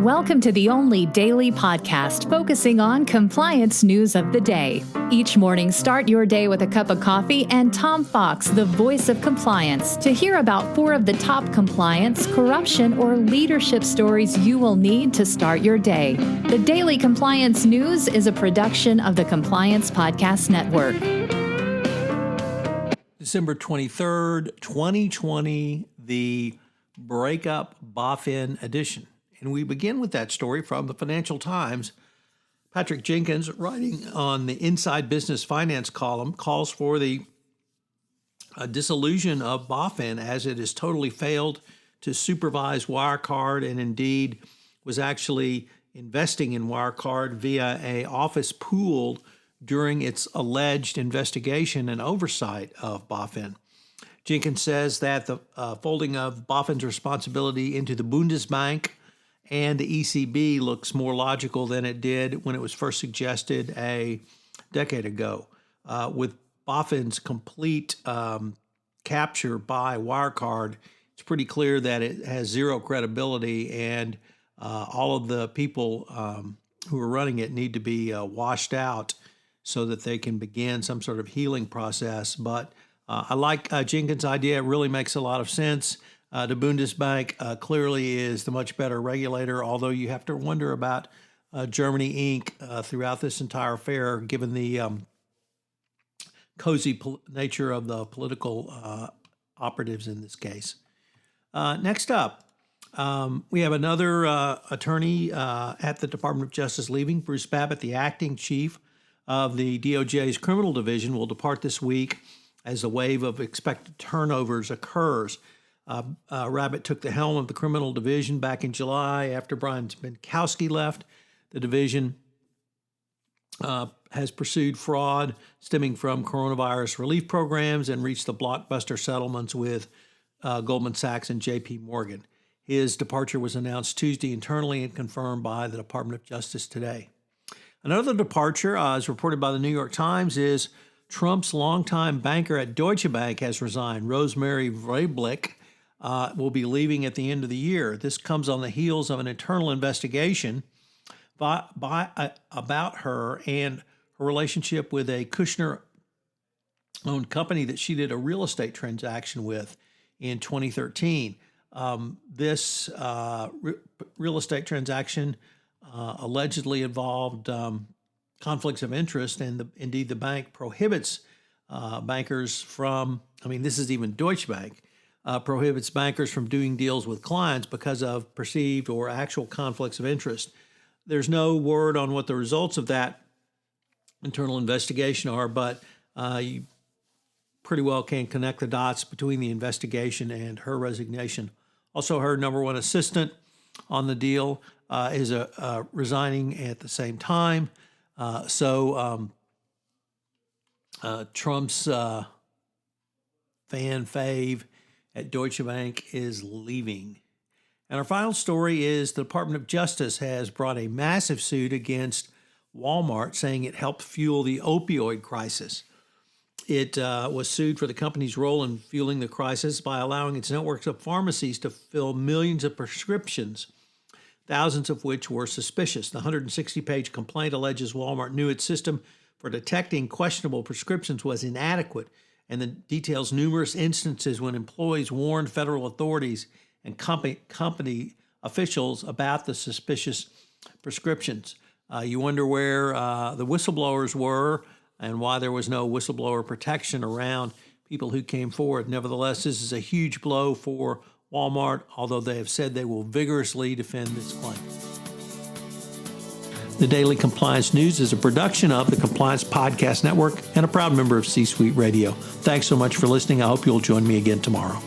Welcome to the only daily podcast focusing on compliance news of the day. Each morning, start your day with a cup of coffee and Tom Fox, the voice of compliance, to hear about 4 of the top compliance, corruption, or leadership stories you will need to start your day. The Daily Compliance News is a production of the Compliance Podcast Network. December 23rd, 2020, the Breakup BAFin edition. And we begin with that story from the Financial Times. Patrick Jenkins, writing on the Inside Business Finance column, calls for the dissolution of BAFin as it has totally failed to supervise Wirecard and indeed was actually investing in Wirecard via an office pool during its alleged investigation and oversight of BAFin. Jenkins says that the folding of BAFin's responsibility into the Bundesbank and the ECB looks more logical than it did when it was first suggested a decade ago. With BAFin's complete capture by Wirecard, it's pretty clear that it has zero credibility, and all of the people who are running it need to be washed out so that they can begin some sort of healing process. But I like Jenkins' idea. It really makes a lot of sense. The Bundesbank clearly is the much better regulator, although you have to wonder about Germany Inc. Throughout this entire affair, given the cozy nature of the political operatives in this case. Next up, we have another attorney at the Department of Justice leaving. Bruce Babbitt, the acting chief of the DOJ's criminal division, will depart this week as the wave of expected turnovers occurs. Babbitt took the helm of the criminal division back in July after Brian Binkowski left. The division has pursued fraud stemming from coronavirus relief programs and reached the blockbuster settlements with Goldman Sachs and J.P. Morgan. His departure was announced Tuesday internally and confirmed by the Department of Justice today. Another departure, as reported by the New York Times, is Trump's longtime banker at Deutsche Bank has resigned. Rosemary Vrablick will be leaving at the end of the year. This comes on the heels of an internal investigation about her and her relationship with a Kushner-owned company that she did a real estate transaction with in 2013. This real estate transaction allegedly involved conflicts of interest, and indeed the bank prohibits bankers from, this is even Deutsche Bank, prohibits bankers from doing deals with clients because of perceived or actual conflicts of interest. There's no word on what the results of that internal investigation are, but you pretty well can connect the dots between the investigation and her resignation. Also, her number one assistant on the deal is resigning at the same time. So Trump's fan fave at Deutsche Bank is leaving. And our final story is the Department of Justice has brought a massive suit against Walmart, saying it helped fuel the opioid crisis. It was sued for the company's role in fueling the crisis by allowing its networks of pharmacies to fill millions of prescriptions, thousands of which were suspicious. The 160-page complaint alleges Walmart knew its system for detecting questionable prescriptions was inadequate, and it details numerous instances when employees warned federal authorities and company officials about the suspicious prescriptions. You wonder where the whistleblowers were and why there was no whistleblower protection around people who came forward. Nevertheless, this is a huge blow for Walmart, although they have said they will vigorously defend this claim. The Daily Compliance News is a production of the Compliance Podcast Network and a proud member of C-Suite Radio. Thanks so much for listening. I hope you'll join me again tomorrow.